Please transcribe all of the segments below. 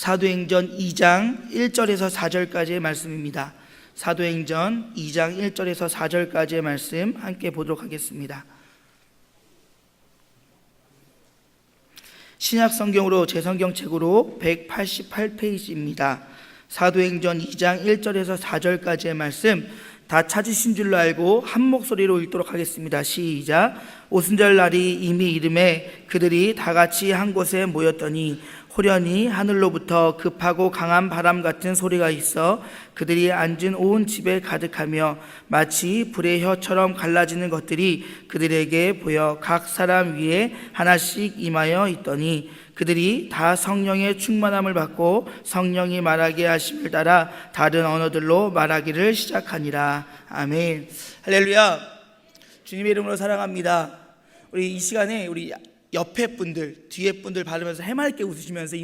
사도행전 2장 1절에서 4절까지의 말씀입니다. 사도행전 2장 1절에서 4절까지의 말씀 함께 보도록 하겠습니다. 신약성경으로 제 성경책으로 188페이지입니다. 사도행전 2장 1절에서 4절까지의 말씀 다 찾으신 줄로 알고 한 목소리로 읽도록 하겠습니다. 시작. 오순절 날이 이미 이름에 그들이 다 같이 한 곳에 모였더니 호련히 하늘로부터 급하고 강한 바람 같은 소리가 있어 그들이 앉은 온 집에 가득하며 마치 불의 혀처럼 갈라지는 것들이 그들에게 보여 각 사람 위에 하나씩 임하여 있더니 그들이 다 성령의 충만함을 받고 성령이 말하게 하심을 따라 다른 언어들로 말하기를 시작하니라. 아멘. 할렐루야. 주님의 이름으로 사랑합니다. 우리 이 시간에 우리 옆에 분들, 뒤에 분들 바르면서 해맑게 웃으시면서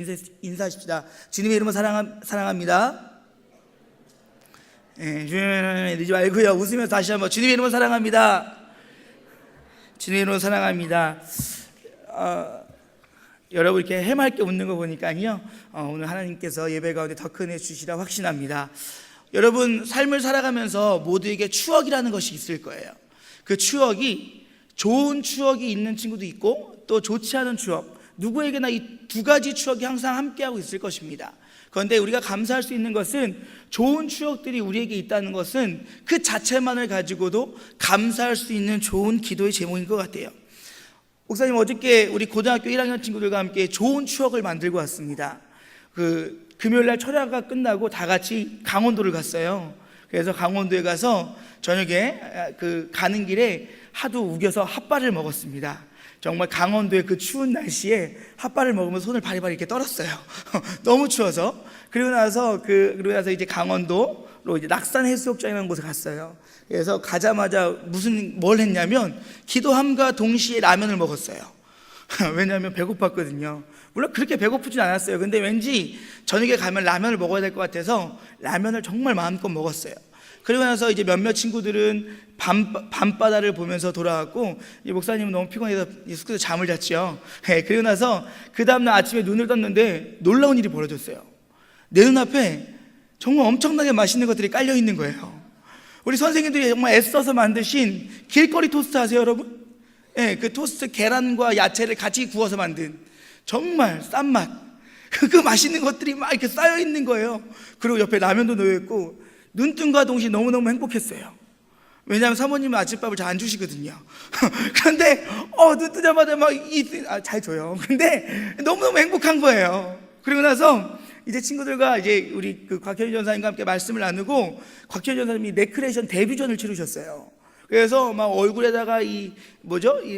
인사하십시다. 주님의 이름으로 사랑합니다. 늦지 말고요. 웃으면서 다시 한번 주님의 이름으로 사랑합니다. 주님의 이름으로 사랑합니다. 여러분 이렇게 해맑게 웃는 거 보니까요, 오늘 하나님께서 예배 가운데 더 큰 애 주시라 확신합니다. 여러분 삶을 살아가면서 모두에게 추억이라는 것이 있을 거예요. 그 추억이 좋은 추억이 있는 친구도 있고 또 좋지 않은 추억, 누구에게나 이 두 가지 추억이 항상 함께하고 있을 것입니다. 그런데 우리가 감사할 수 있는 것은 좋은 추억들이 우리에게 있다는 것은 그 자체만을 가지고도 감사할 수 있는 좋은 기도의 제목인 것 같아요. 목사님 어저께 우리 고등학교 1학년 친구들과 함께 좋은 추억을 만들고 왔습니다. 금요일날 철야가 끝나고 다 같이 강원도를 갔어요. 그래서 강원도에 가서 저녁에 가는 길에 하도 우겨서 핫바를 먹었습니다. 정말 강원도의 그 추운 날씨에 핫바를 먹으면 손을 바리바리 이렇게 떨었어요. 너무 추워서. 그리고 나서 이제 강원도로 이제 낙산 해수욕장이라는 곳에 갔어요. 그래서 가자마자 뭘 했냐면 기도함과 동시에 라면을 먹었어요. 왜냐하면 배고팠거든요. 물론 그렇게 배고프진 않았어요. 근데 왠지 저녁에 가면 라면을 먹어야 될 것 같아서 라면을 정말 마음껏 먹었어요. 그리고 나서 이제 몇몇 친구들은 밤바다를 보면서 돌아왔고, 이 목사님은 너무 피곤해서 숙소에서 잠을 잤죠. 그리고 나서 그 다음날 아침에 눈을 떴는데 놀라운 일이 벌어졌어요. 내 눈앞에 정말 엄청나게 맛있는 것들이 깔려 있는 거예요. 우리 선생님들이 정말 애써서 만드신 길거리 토스트 아세요, 여러분? 그 토스트 계란과 야채를 같이 구워서 만든 정말 싼 맛, 그 맛있는 것들이 막 이렇게 쌓여 있는 거예요. 그리고 옆에 라면도 놓여 있고 눈뜬과 동시에 너무너무 행복했어요. 왜냐하면 사모님은 아침밥을 잘 안 주시거든요. 그런데 눈 뜨자마자 잘 줘요. 근데 너무너무 행복한 거예요. 그리고 나서 이제 친구들과 이제 우리 곽현희 전사님과 함께 말씀을 나누고, 곽현희 전사님이 레크레이션 데뷔전을 치르셨어요. 그래서 막 얼굴에다가 이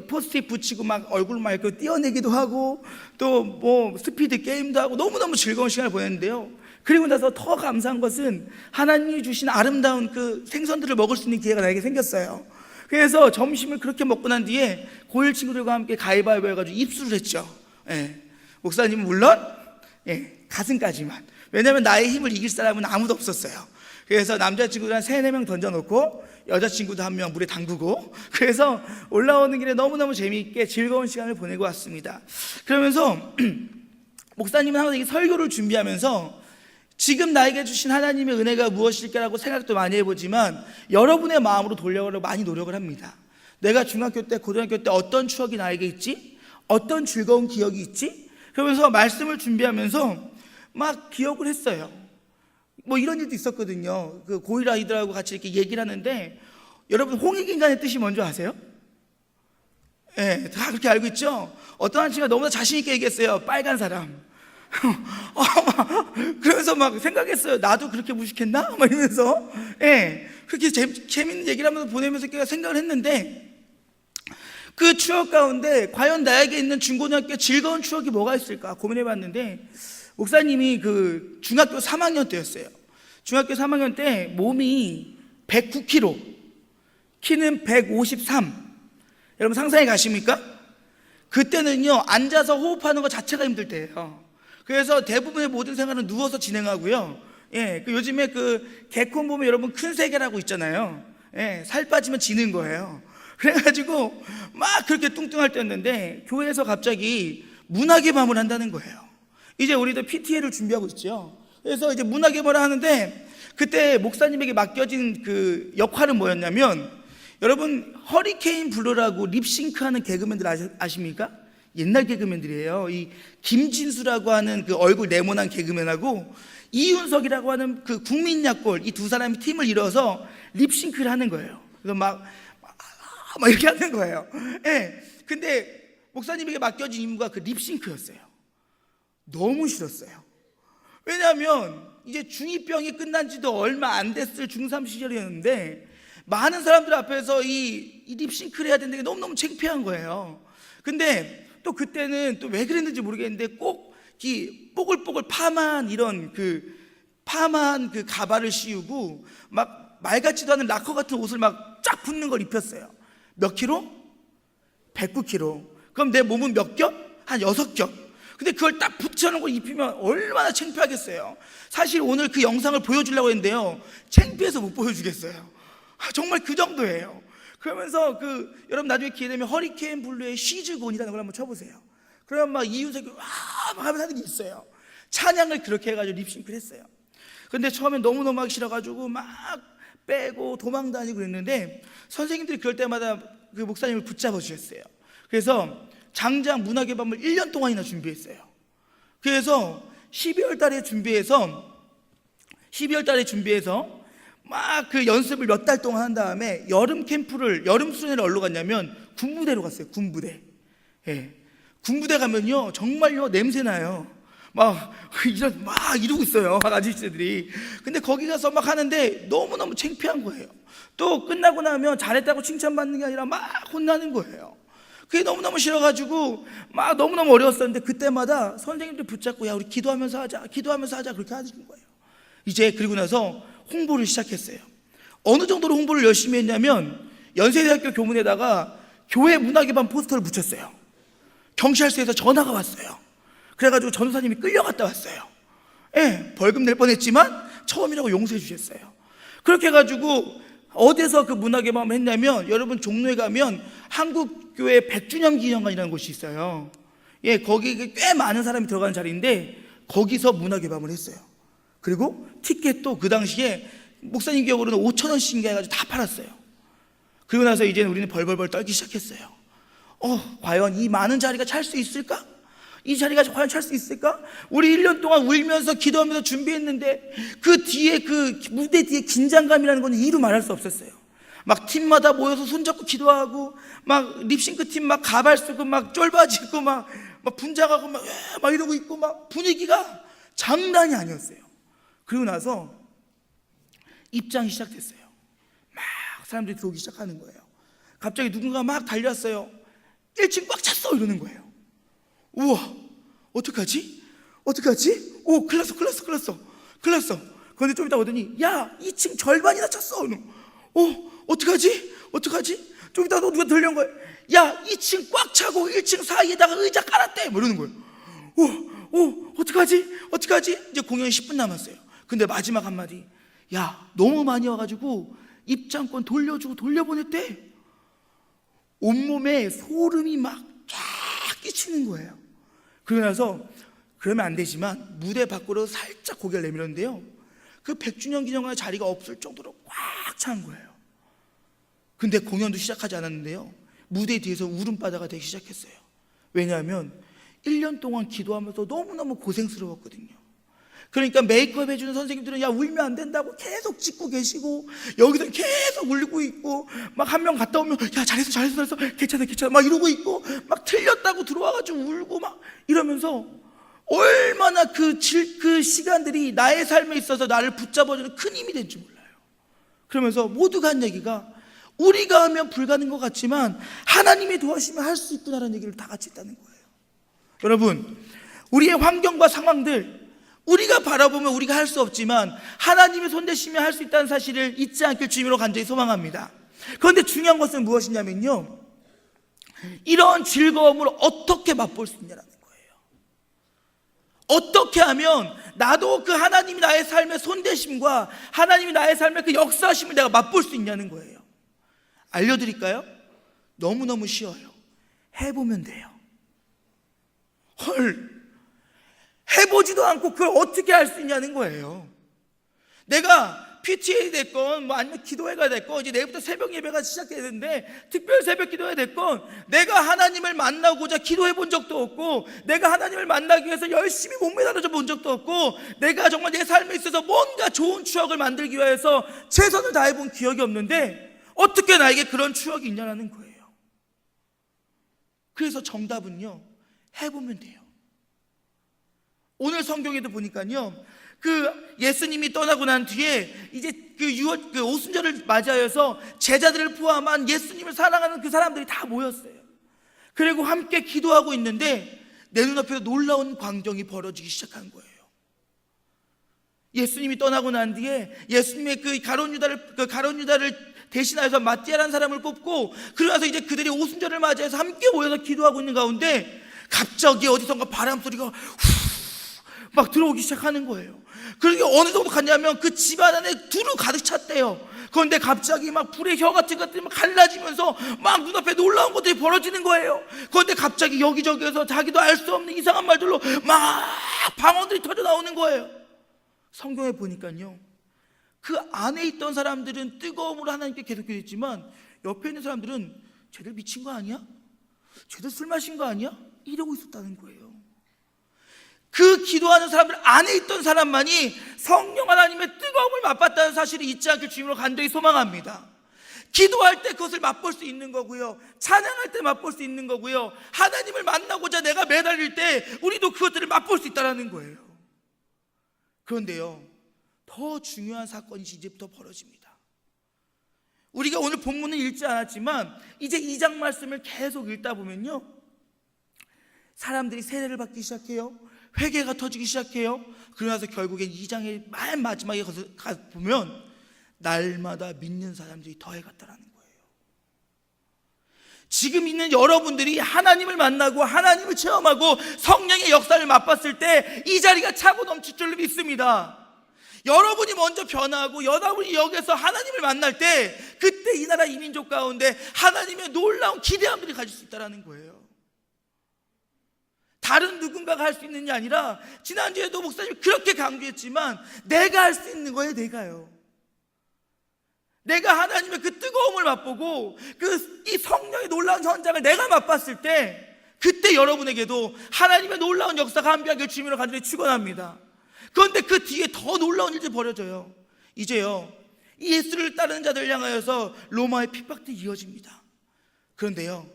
포스트잇 붙이고 막 얼굴 막 이렇게 띄어내기도 하고 또 뭐 스피드 게임도 하고 너무너무 즐거운 시간을 보냈는데요. 그리고 나서 더 감사한 것은 하나님이 주신 아름다운 그 생선들을 먹을 수 있는 기회가 나에게 생겼어요. 그래서 점심을 그렇게 먹고 난 뒤에 고1 친구들과 함께 가위바위보 해가지고 입술을 했죠. 목사님은 물론 가슴까지만. 왜냐하면 나의 힘을 이길 사람은 아무도 없었어요. 그래서 남자친구들 한 3-4명 던져놓고 여자친구도 1명 물에 담그고, 그래서 올라오는 길에 너무너무 재미있게 즐거운 시간을 보내고 왔습니다. 그러면서 목사님은 항상 이 설교를 준비하면서 지금 나에게 주신 하나님의 은혜가 무엇일까라고 생각도 많이 해보지만 여러분의 마음으로 돌려가려고 많이 노력을 합니다. 내가 중학교 때, 고등학교 때 어떤 추억이 나에게 있지? 어떤 즐거운 기억이 있지? 그러면서 말씀을 준비하면서 막 기억을 했어요. 뭐 이런 일도 있었거든요. 그 고1 아이들하고 같이 이렇게 얘기를 하는데, 여러분 홍익인간의 뜻이 뭔지 아세요? 다 그렇게 알고 있죠? 어떤 한 친구가 너무나 자신있게 얘기했어요. 빨간 사람. 그러면서 막 생각했어요. 나도 그렇게 무식했나? 막 이러면서 그렇게 재밌는 얘기를 하면서 보내면서 생각을 했는데, 그 추억 가운데 과연 나에게 있는 중고등학교 즐거운 추억이 뭐가 있을까 고민해봤는데, 목사님이 중학교 3학년 때였어요. 중학교 3학년 때 몸이 109kg, 키는 153. 여러분 상상해 가십니까? 그때는요 앉아서 호흡하는 것 자체가 힘들 때예요. 그래서 대부분의 모든 생활은 누워서 진행하고요. 요즘에 개콘 보면 여러분 큰 세계라고 있잖아요. 살 빠지면 지는 거예요. 그래가지고 막 그렇게 뚱뚱할 때였는데 교회에서 갑자기 문학의 밤을 한다는 거예요. 이제 우리도 PTA를 준비하고 있죠. 그래서 이제 문화개발을 하는데 그때 목사님에게 맡겨진 그 역할은 뭐였냐면, 여러분 허리케인 블루라고 립싱크하는 개그맨들 아십니까? 옛날 개그맨들이에요. 이 김진수라고 하는 그 얼굴 네모난 개그맨하고 이윤석이라고 하는 그 국민약골, 이 두 사람이 팀을 이뤄서 립싱크를 하는 거예요. 그래서 막 이렇게 하는 거예요. 예. 근데 목사님에게 맡겨진 임무가 그 립싱크였어요. 너무 싫었어요. 왜냐하면 이제 중2병이 끝난 지도 얼마 안 됐을 중3 시절이었는데 많은 사람들 앞에서 이 립싱크를 해야 되는데 너무너무 창피한 거예요. 근데 또 그때는 또 왜 그랬는지 모르겠는데 꼭 이 뽀글뽀글 파만 가발을 씌우고 막 말 같지도 않은 락커 같은 옷을 막 쫙 붙는 걸 입혔어요. 몇 킬로? 109kg. 그럼 내 몸은 몇 겹? 한 6겹. 근데 그걸 딱 붙여놓은 걸 입히면 얼마나 창피하겠어요. 사실 오늘 그 영상을 보여주려고 했는데요, 창피해서 못 보여주겠어요. 정말 그 정도예요. 그러면서 여러분 나중에 기회 되면 허리케인 블루의 시즈곤이라는 걸 한번 쳐보세요. 그러면 막 이윤석이 막 하면서 하는 게 있어요. 찬양을 그렇게 해가지고 립싱크를 했어요. 근데 처음엔 너무너무 하기 싫어가지고 막 빼고 도망 다니고 그랬는데 선생님들이 그럴 때마다 그 목사님을 붙잡아 주셨어요. 그래서 장장 문화개방을 1년 동안이나 준비했어요. 그래서 12월 달에 준비해서 막 그 연습을 몇 달 동안 한 다음에 여름 수련회를 어디로 갔냐면 군부대로 갔어요. 군부대. 예. 군부대 가면요 정말요 냄새나요. 막 이러고 있어요, 아저씨들이. 근데 거기 가서 막 하는데 너무너무 창피한 거예요. 또 끝나고 나면 잘했다고 칭찬받는 게 아니라 막 혼나는 거예요. 그게 너무너무 싫어가지고 막 너무너무 어려웠었는데 그때마다 선생님들 붙잡고 야 우리 기도하면서 하자 그렇게 하는 거예요. 이제 그리고 나서 홍보를 시작했어요. 어느 정도로 홍보를 열심히 했냐면 연세대학교 교문에다가 교회 문화개방 포스터를 붙였어요. 경찰서에서 전화가 왔어요. 그래가지고 전도사님이 끌려갔다 왔어요. 예, 벌금 낼 뻔했지만 처음이라고 용서해 주셨어요. 그렇게 해가지고 어디서 그 문화개방을 했냐면, 여러분 종로에 가면 한국교회 100주년 기념관이라는 곳이 있어요. 예, 거기 꽤 많은 사람이 들어가는 자리인데 거기서 문화개방을 했어요. 그리고 티켓도 그 당시에 목사님 기억으로는 5,000원씩 해가지고 다 팔았어요. 그리고 나서 이제는 우리는 벌벌벌 떨기 시작했어요. 과연 이 많은 자리가 찰 수 있을까? 이 자리가 과연 찰 수 있을까? 우리 1년 동안 울면서 기도하면서 준비했는데 그 뒤에 그 무대 뒤에 긴장감이라는 건 이루 말할 수 없었어요. 막 팀마다 모여서 손잡고 기도하고 막 립싱크 팀 막 가발 쓰고 막 쫄바지 입고 막 분장하고 막 이러고 있고 막 분위기가 장난이 아니었어요. 그리고 나서 입장이 시작됐어요. 막 사람들이 들어오기 시작하는 거예요. 갑자기 누군가 막 달렸어요. 1층 꽉 찼어 이러는 거예요. 우와, 어떡하지? 오, 큰일 났어. 그런데 좀 이따 오더니 야, 2층 절반이나 찼어. 어떡하지? 좀 이따 누가 들려온 거예요. 야, 2층 꽉 차고 1층 사이에다가 의자 깔았대. 뭐 이러는 거예요. 어떡하지? 이제 공연이 10분 남았어요. 근데 마지막 한마디, 야, 너무 많이 와가지고 입장권 돌려주고 돌려보냈대. 온몸에 소름이 막 쫙 끼치는 거예요. 그러고 나서 그러면 안 되지만 무대 밖으로 살짝 고개를 내밀었는데요, 그 100주년 기념관 자리가 없을 정도로 꽉 찬 거예요. 근데 공연도 시작하지 않았는데요, 무대 뒤에서 울음바다가 되기 시작했어요. 왜냐하면 1년 동안 기도하면서 너무너무 고생스러웠거든요. 그러니까 메이크업 해주는 선생님들은 야 울면 안 된다고 계속 찍고 계시고, 여기서 계속 울고 있고, 막 한 명 갔다 오면 야 잘했어 괜찮아 막 이러고 있고, 막 틀렸다고 들어와가지고 울고 막 이러면서 얼마나 그 시간들이 나의 삶에 있어서 나를 붙잡아주는 큰 힘이 된 줄 몰라요. 그러면서 모두가 한 얘기가, 우리가 하면 불가능한 것 같지만 하나님이 도와주시면 할 수 있구나라는 얘기를 다 같이 했다는 거예요. 여러분, 우리의 환경과 상황들 우리가 바라보면 우리가 할 수 없지만 하나님의 손대시면 할 수 있다는 사실을 잊지 않길 주님으로 간절히 소망합니다. 그런데 중요한 것은 무엇이냐면요, 이런 즐거움을 어떻게 맛볼 수 있냐라는 거예요. 어떻게 하면 나도 그 하나님이 나의 삶의 손대심과 하나님이 나의 삶의 그 역사하심을 내가 맛볼 수 있냐는 거예요. 알려드릴까요? 너무너무 쉬워요. 해보면 돼요. 해보지도 않고 그걸 어떻게 할 수 있냐는 거예요. 내가 PTA 됐건 뭐 아니면 기도회가 됐건 이제 내일부터 새벽 예배가 시작해야 되는데 특별 새벽 기도회 됐건 내가 하나님을 만나고자 기도해 본 적도 없고 내가 하나님을 만나기 위해서 열심히 몸매달아져 본 적도 없고 내가 정말 내 삶에 있어서 뭔가 좋은 추억을 만들기 위해서 최선을 다해 본 기억이 없는데 어떻게 나에게 그런 추억이 있냐라는 거예요. 그래서 정답은요, 해보면 돼요. 오늘 성경에도 보니까요, 그 예수님이 떠나고 난 뒤에 이제 그 오순절을 맞이하여서 제자들을 포함한 예수님을 사랑하는 그 사람들이 다 모였어요. 그리고 함께 기도하고 있는데 내 눈앞에서 놀라운 광경이 벌어지기 시작한 거예요. 예수님이 떠나고 난 뒤에 예수님의 그 가룟 유다를 대신하여서 마띠아라는 사람을 뽑고 그러면서 이제 그들이 오순절을 맞이해서 함께 모여서 기도하고 있는 가운데 갑자기 어디선가 바람 소리가 막 들어오기 시작하는 거예요. 그러게 어느 정도 갔냐면 그 집안 안에 두루 가득 찼대요. 그런데 갑자기 막 불의 혀 같은 것들이 막 갈라지면서 막 눈앞에 놀라운 것들이 벌어지는 거예요. 그런데 갑자기 여기저기에서 자기도 알 수 없는 이상한 말들로 막 방언들이 터져 나오는 거예요. 성경에 보니까요, 그 안에 있던 사람들은 뜨거움으로 하나님께 계속 기도했지만 옆에 있는 사람들은 쟤들 미친 거 아니야? 쟤들 술 마신 거 아니야? 이러고 있었다는 거예요. 그 기도하는 사람들 안에 있던 사람만이 성령 하나님의 뜨거움을 맛봤다는 사실을 잊지 않길 주님으로 간절히 소망합니다. 기도할 때 그것을 맛볼 수 있는 거고요, 찬양할 때 맛볼 수 있는 거고요, 하나님을 만나고자 내가 매달릴 때 우리도 그것들을 맛볼 수 있다는 거예요. 그런데요, 더 중요한 사건이 이제부터 벌어집니다. 우리가 오늘 본문은 읽지 않았지만 이제 2장 말씀을 계속 읽다 보면요, 사람들이 세례를 받기 시작해요. 회개가 터지기 시작해요. 그러면서 결국엔 2장의 맨 마지막에 가보면 날마다 믿는 사람들이 더해갔다라는 거예요. 지금 있는 여러분들이 하나님을 만나고 하나님을 체험하고 성령의 역사를 맛봤을 때 이 자리가 차고 넘칠 줄로 믿습니다. 여러분이 먼저 변하고 여러분이 여기서 하나님을 만날 때 그때 이 나라 이민족 가운데 하나님의 놀라운 기대함들이 가질 수 있다는 거예요. 다른 누군가가 할 수 있는 게 아니라 지난주에도 목사님이 그렇게 강조했지만 내가 할 수 있는 거예요. 내가요. 내가 하나님의 그 뜨거움을 맛보고 이 성령의 놀라운 현장을 내가 맛봤을 때 그때 여러분에게도 하나님의 놀라운 역사가 함께하길 주님으로 간절히 축원합니다. 그런데 그 뒤에 더 놀라운 일들이 벌어져요. 이제요, 이 예수를 따르는 자들 향하여서 로마의 핍박들이 이어집니다. 그런데요,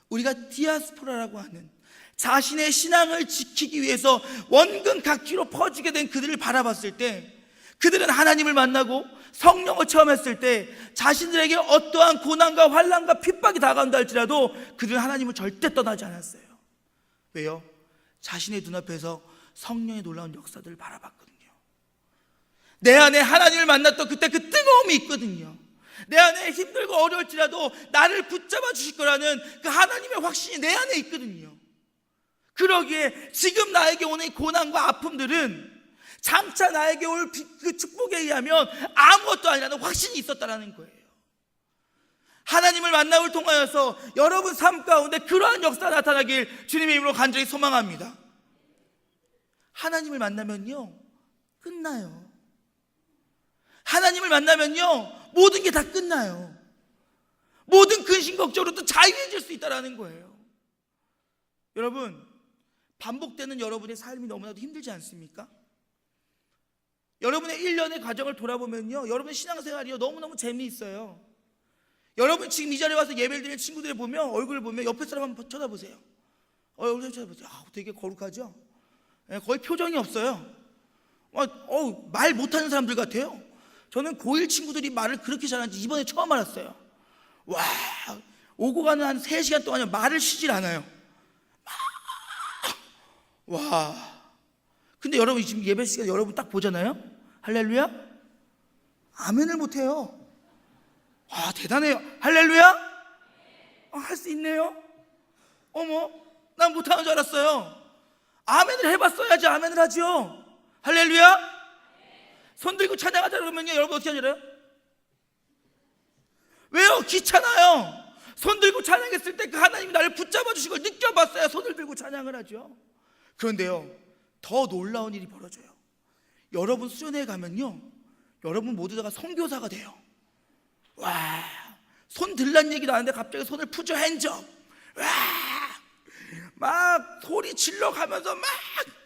우리가 디아스포라라고 하는 자신의 신앙을 지키기 위해서 원근 각지로 퍼지게 된 그들을 바라봤을 때 그들은 하나님을 만나고 성령을 체험했을 때 자신들에게 어떠한 고난과 환난과 핍박이 다가온다 할지라도 그들은 하나님을 절대 떠나지 않았어요. 왜요? 자신의 눈앞에서 성령의 놀라운 역사들을 바라봤거든요. 내 안에 하나님을 만났던 그때 그 뜨거움이 있거든요. 내 안에 힘들고 어려울지라도 나를 붙잡아 주실 거라는 그 하나님의 확신이 내 안에 있거든요. 그러기에 지금 나에게 오는 고난과 아픔들은 장차 나에게 올 그 축복에 의하면 아무것도 아니라는 확신이 있었다는 거예요. 하나님을 만남을 통하여서 여러분 삶 가운데 그러한 역사가 나타나길 주님의 이름으로 간절히 소망합니다. 하나님을 만나면요, 끝나요. 하나님을 만나면요, 모든 게 다 끝나요. 모든 근심 걱정으로도 자유해질 수 있다는 거예요. 여러분, 반복되는 여러분의 삶이 너무나도 힘들지 않습니까? 여러분의 1년의 과정을 돌아보면요, 여러분의 신앙생활이요 너무너무 재미있어요. 여러분 지금 이 자리에 와서 예배를 드리는 친구들을 보면, 얼굴을 보면 옆에 사람 한번 쳐다보세요. 얼굴 쳐다보세요. 되게 거룩하죠? 거의 표정이 없어요. 말 못하는 사람들 같아요. 저는 고1 친구들이 말을 그렇게 잘하는지 이번에 처음 알았어요. 와, 오고 가는 한 3시간 동안 말을 쉬질 않아요. 와, 근데 여러분 지금 예배 시간 여러분 딱 보잖아요. 할렐루야? 아멘을 못해요. 와, 대단해요. 할렐루야? 할 수 있네요. 어머, 난 못하는 줄 알았어요. 아멘을 해봤어야지 아멘을 하죠. 할렐루야? 손 들고 찬양하자 그러면요, 여러분 어떻게 하냐? 왜요? 귀찮아요. 손 들고 찬양했을 때 그 하나님이 나를 붙잡아 주신 걸 느껴봤어야 손을 들고 찬양을 하죠. 그런데요, 더 놀라운 일이 벌어져요. 여러분 수련회에 가면요, 여러분 모두 다가 선교사가 돼요. 와, 손 들란 얘기도 안 하는데 갑자기 손을 푸죠. 핸즈업. 와, 막 소리 질러 가면서 막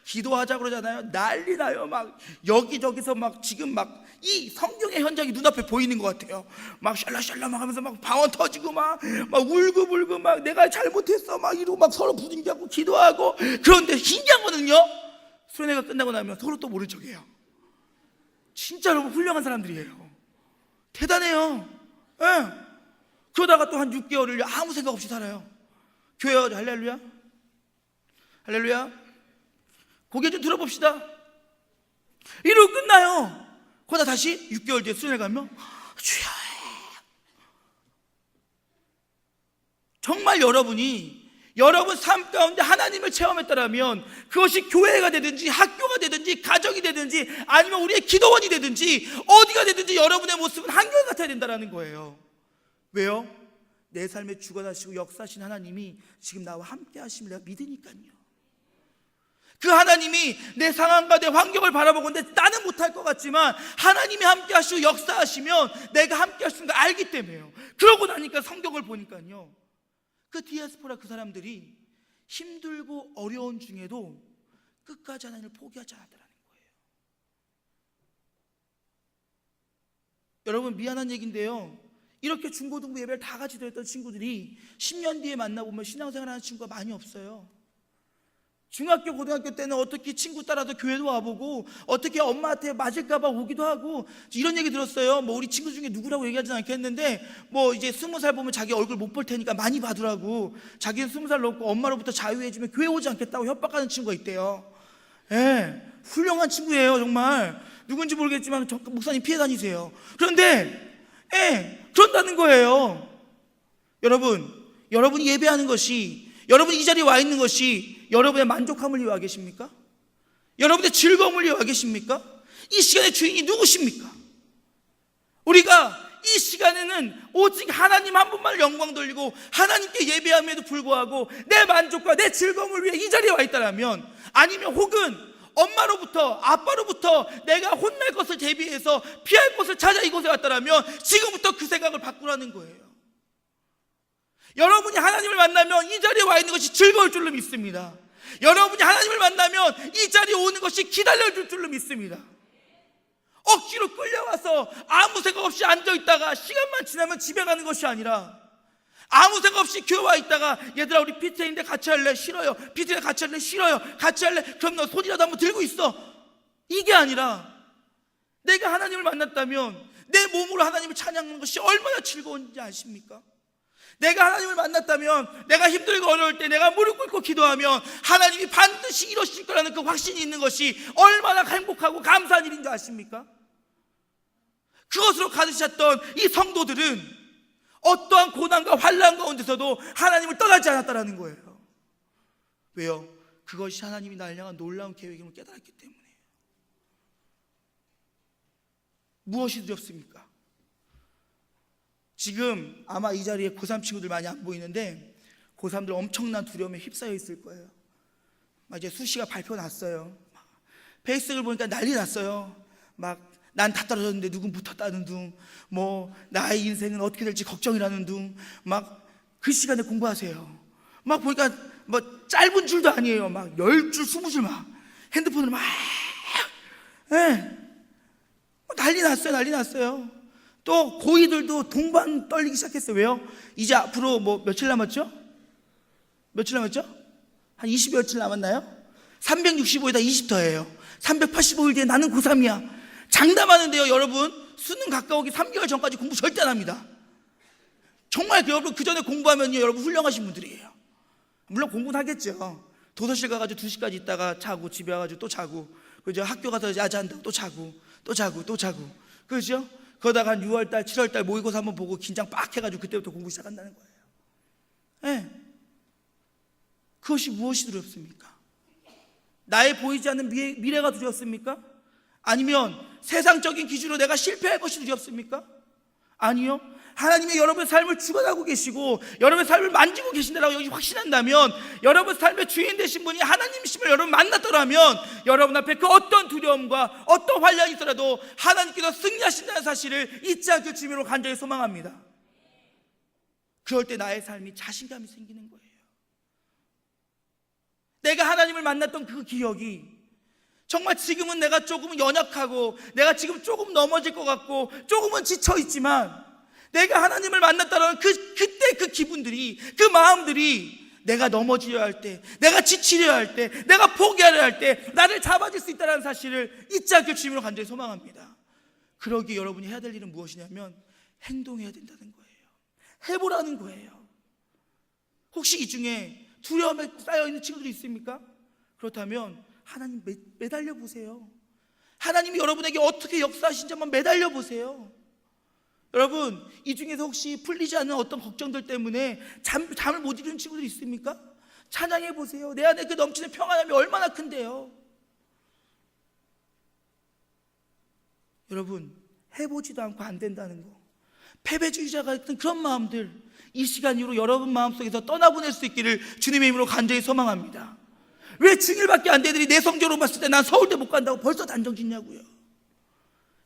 기도하자 그러잖아요. 난리 나요. 막 여기저기서 막 지금 막 이 성경의 현장이 눈앞에 보이는 것 같아요. 막 샬라샬라 막 하면서 막 방언 터지고 막 울고불고 막 내가 잘못했어 막 이러고 막 서로 부둥켜고 기도하고. 그런데 신기한 거는요, 수련회가 끝나고 나면 서로 또 모른 척해요. 진짜 여러분 훌륭한 사람들이에요. 대단해요. 예. 그러다가 또 한 6개월을 아무 생각 없이 살아요. 교회 와서 할렐루야, 할렐루야, 고개 좀 들어봅시다 이러고 끝나요. 그러다 다시 6개월 뒤에 수련회 가면 주여. 정말 여러분 삶 가운데 하나님을 체험했다면 그것이 교회가 되든지 학교가 되든지 가정이 되든지 아니면 우리의 기도원이 되든지 어디가 되든지 여러분의 모습은 한결같아야 된다는 거예요. 왜요? 내 삶에 주관하시고 역사하신 하나님이 지금 나와 함께 하심을 내가 믿으니까요. 그 하나님이 내 상황과 내 환경을 바라보건대 나는 못할 것 같지만 하나님이 함께 하시고 역사하시면 내가 함께 하시는 걸 알기 때문에요. 그러고 나니까 성경을 보니까요, 그 디아스포라 그 사람들이 힘들고 어려운 중에도 끝까지 하나님을 포기하지 않았다는 거예요. 여러분 미안한 얘기인데요, 이렇게 중고등부 예배를 다 같이 드렸던 친구들이 10년 뒤에 만나보면 신앙생활하는 친구가 많이 없어요. 중학교 고등학교 때는 어떻게 친구 따라서 교회도 와보고 어떻게 엄마한테 맞을까봐 오기도 하고 이런 얘기 들었어요. 뭐 우리 친구 중에 누구라고 얘기하지는 않겠는데 뭐 이제 20살 보면 자기 얼굴 못 볼 테니까 많이 봐두라고, 자기는 20살 넘고 엄마로부터 자유해지면 교회 오지 않겠다고 협박하는 친구가 있대요. 예, 훌륭한 친구예요. 정말 누군지 모르겠지만 목사님 피해 다니세요. 그런데 그런다는 거예요. 여러분이 예배하는 것이, 여러분이 이 자리에 와 있는 것이 여러분의 만족함을 위하여 계십니까? 여러분의 즐거움을 위하여 계십니까? 이 시간의 주인이 누구십니까? 우리가 이 시간에는 오직 하나님 한 분만 영광 돌리고 하나님께 예배함에도 불구하고 내 만족과 내 즐거움을 위해 이 자리에 와 있다면, 아니면 혹은 엄마로부터 아빠로부터 내가 혼날 것을 대비해서 피할 곳을 찾아 이곳에 왔다면 지금부터 그 생각을 바꾸라는 거예요. 여러분이 하나님을 만나면 이 자리에 와 있는 것이 즐거울 줄로 믿습니다. 여러분이 하나님을 만나면 이 자리에 오는 것이 기다려줄 줄로 믿습니다. 억지로 끌려와서 아무 생각 없이 앉아있다가 시간만 지나면 집에 가는 것이 아니라, 아무 생각 없이 교회 와 있다가 얘들아 우리 PTA인데 같이 할래? 싫어요. PTA 같이 할래? 싫어요. 같이 할래? 그럼 너 손이라도 한번 들고 있어. 이게 아니라 내가 하나님을 만났다면 내 몸으로 하나님을 찬양하는 것이 얼마나 즐거운지 아십니까? 내가 하나님을 만났다면 내가 힘들고 어려울 때 내가 무릎 꿇고 기도하면 하나님이 반드시 이루실 거라는 그 확신이 있는 것이 얼마나 행복하고 감사한 일인 줄 아십니까? 그것으로 가득 찼던 이 성도들은 어떠한 고난과 환난 가운데서도 하나님을 떠나지 않았다는 거예요. 왜요? 그것이 하나님이 날 향한 놀라운 계획임을 깨달았기 때문에요. 무엇이 두렵습니까? 지금 아마 이 자리에 고3 친구들 많이 안 보이는데 고3들 엄청난 두려움에 휩싸여 있을 거예요. 이제 수시가 발표 났어요. 페이스북을 보니까 난리 났어요. 막 난 다 떨어졌는데 누군 붙었다는 둥, 뭐 나의 인생은 어떻게 될지 걱정이라는 둥, 막 그 시간에 공부하세요. 막 보니까 뭐 짧은 줄도 아니에요. 막 10줄, 20줄 막 핸드폰으로 막 난리 났어요. 또 고2들도 동반 떨리기 시작했어요. 왜요? 이제 앞으로 뭐 며칠 남았죠? 한 20여칠 남았나요? 365에다 20 더해요. 385일 뒤에 나는 고3이야. 장담하는데요, 여러분, 수능 가까우기 3개월 전까지 공부 절대 안 합니다. 정말 여러분 그 전에 공부하면요, 여러분 훌륭하신 분들이에요. 물론 공부는 하겠죠. 도서실 가가지고 2시까지 있다가 자고, 집에 와가지고 또 자고, 그죠? 학교 가서 야자한다고 또 자고, 그죠? 그러다가 한 6월달, 7월달 모의고사 한번 보고 긴장 빡 해가지고 그때부터 공부 시작한다는 거예요. 그것이 무엇이 두렵습니까? 나의 보이지 않는 미래가 두렵습니까? 아니면 세상적인 기준으로 내가 실패할 것이 두렵습니까? 아니요. 하나님이 여러분의 삶을 주관하고 계시고 여러분의 삶을 만지고 계신다라고 여기 확신한다면, 여러분 삶의 주인 되신 분이 하나님이심을 여러분 만났더라면, 여러분 앞에 그 어떤 두려움과 어떤 환란이 있더라도 하나님께서 승리하신다는 사실을 잊지 않길 주님으로 간절히 소망합니다. 그럴 때 나의 삶이 자신감이 생기는 거예요. 내가 하나님을 만났던 그 기억이 정말 지금은 내가 조금 연약하고 내가 지금 조금 넘어질 것 같고 조금은 지쳐있지만, 내가 하나님을 만났다는 그때 그 기분들이, 그 마음들이 내가 넘어지려 할 때, 내가 지치려 할 때, 내가 포기하려 할 때 나를 잡아줄 수 있다는 사실을 잊지 않길 주님으로 간절히 소망합니다. 그러기에 여러분이 해야 될 일은 무엇이냐면 행동해야 된다는 거예요. 해보라는 거예요. 혹시 이 중에 두려움에 쌓여있는 친구들이 있습니까? 그렇다면 하나님 매달려 보세요. 하나님이 여러분에게 어떻게 역사하신지 한번 매달려 보세요. 여러분, 이 중에서 혹시 풀리지 않는 어떤 걱정들 때문에 잠을 못 이루는 친구들이 있습니까? 찬양해 보세요. 내 안에 그 넘치는 평안함이 얼마나 큰데요. 여러분, 해보지도 않고 안 된다는 거, 패배주의자 같은 그런 마음들, 이 시간 이후로 여러분 마음속에서 떠나보낼 수 있기를 주님의 이름으로 간절히 소망합니다. 왜 중1밖에 안 되더니 내 성적으로 봤을 때 난 서울대 못 간다고 벌써 단정 짓냐고요.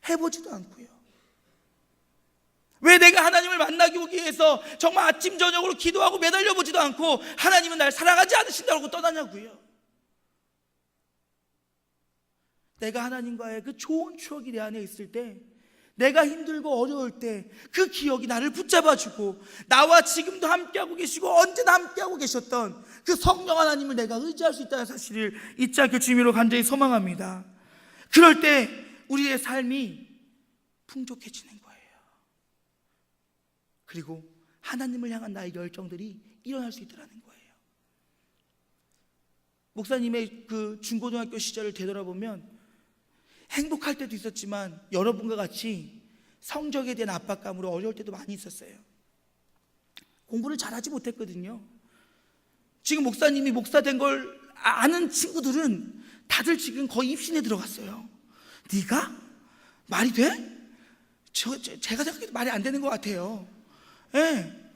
해보지도 않고요. 왜 내가 하나님을 만나기 위해서 정말 아침 저녁으로 기도하고 매달려 보지도 않고 하나님은 날 사랑하지 않으신다고 떠나냐고요. 내가 하나님과의 그 좋은 추억이 내 안에 있을 때, 내가 힘들고 어려울 때 그 기억이 나를 붙잡아주고 나와 지금도 함께하고 계시고 언제나 함께하고 계셨던 그 성령 하나님을 내가 의지할 수 있다는 사실을 잊지 않게 주님으로 간절히 소망합니다. 그럴 때 우리의 삶이 풍족해지는 거예요. 그리고 하나님을 향한 나의 열정들이 일어날 수 있다는 거예요. 목사님의 그 중고등학교 시절을 되돌아보면 행복할 때도 있었지만 여러분과 같이 성적에 대한 압박감으로 어려울 때도 많이 있었어요. 공부를 잘하지 못했거든요. 지금 목사님이 목사 된 걸 아는 친구들은 다들 지금 거의 입신에 들어갔어요. 네가? 말이 돼? 제가 생각해도 말이 안 되는 것 같아요. 네.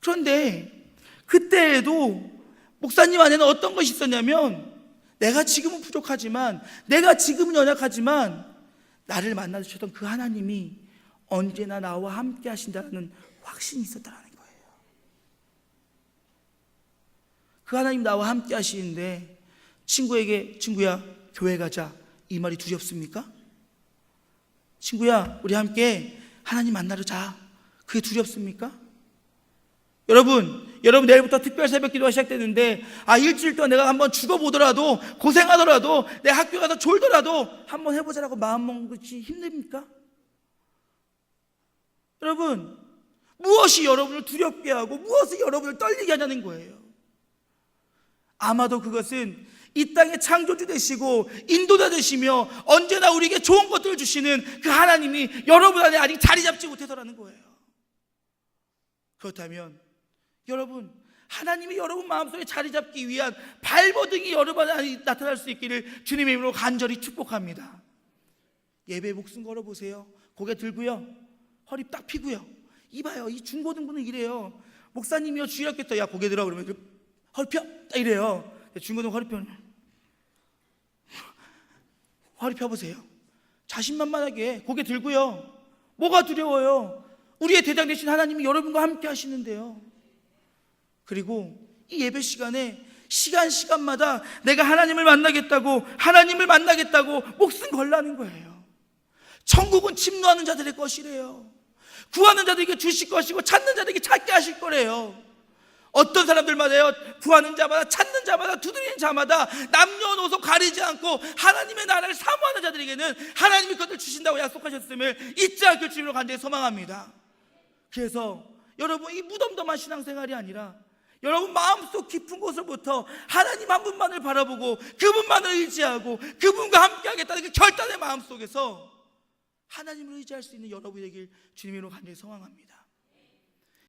그런데 그때에도 목사님 안에는 어떤 것이 있었냐면, 내가 지금은 부족하지만, 내가 지금은 연약하지만 나를 만나주셨던 그 하나님이 언제나 나와 함께 하신다는 확신이 있었다는 거예요. 그 하나님 나와 함께 하시는데 친구에게 친구야 교회 가자 이 말이 두렵습니까? 친구야 우리 함께 하나님 만나러 자, 그게 두렵습니까? 여러분 내일부터 특별 새벽 기도가 시작되는데, 일주일 동안 내가 한번 죽어보더라도 고생하더라도 내 학교 가서 졸더라도 한번 해보자라고 마음먹는 것이 힘듭니까? 여러분, 무엇이 여러분을 두렵게 하고 무엇이 여러분을 떨리게 하냐는 거예요. 아마도 그것은 이 땅의 창조주 되시고 인도자 되시며 언제나 우리에게 좋은 것들을 주시는 그 하나님이 여러분 안에 아직 자리 잡지 못해서라는 거예요. 그렇다면 여러분, 하나님이 여러분 마음속에 자리 잡기 위한 발버둥이 여러분 안에 나타날 수 있기를 주님의 이름으로 간절히 축복합니다. 예배에 목숨 걸어보세요. 고개 들고요, 허리 딱 펴고요. 이봐요, 이 중고등부는 이래요. 목사님이요 주일학교 야 고개 들어 그러면 허리 펴 딱 이래요. 중고등 허리 펴보세요. 자신만만하게 고개 들고요. 뭐가 두려워요? 우리의 대장 되신 하나님이 여러분과 함께 하시는데요. 그리고 이 예배 시간에 시간마다 내가 하나님을 만나겠다고 목숨 걸라는 거예요. 천국은 침노하는 자들의 것이래요. 구하는 자들에게 주실 것이고 찾는 자들에게 찾게 하실 거래요. 어떤 사람들마다요, 구하는 자마다 찾는 자마다 두드리는 자마다 남녀노소 가리지 않고 하나님의 나라를 사모하는 자들에게는 하나님이 그것을 주신다고 약속하셨음을 잊지 않길 주님으로 간절히 소망합니다. 그래서 여러분, 이 무덤덤한 신앙생활이 아니라 여러분 마음속 깊은 곳으로부터 하나님 한 분만을 바라보고 그분만을 의지하고 그분과 함께 하겠다는 그 결단의 마음속에서 하나님을 의지할 수 있는 여러분에게 주님으로 간절히 소망합니다.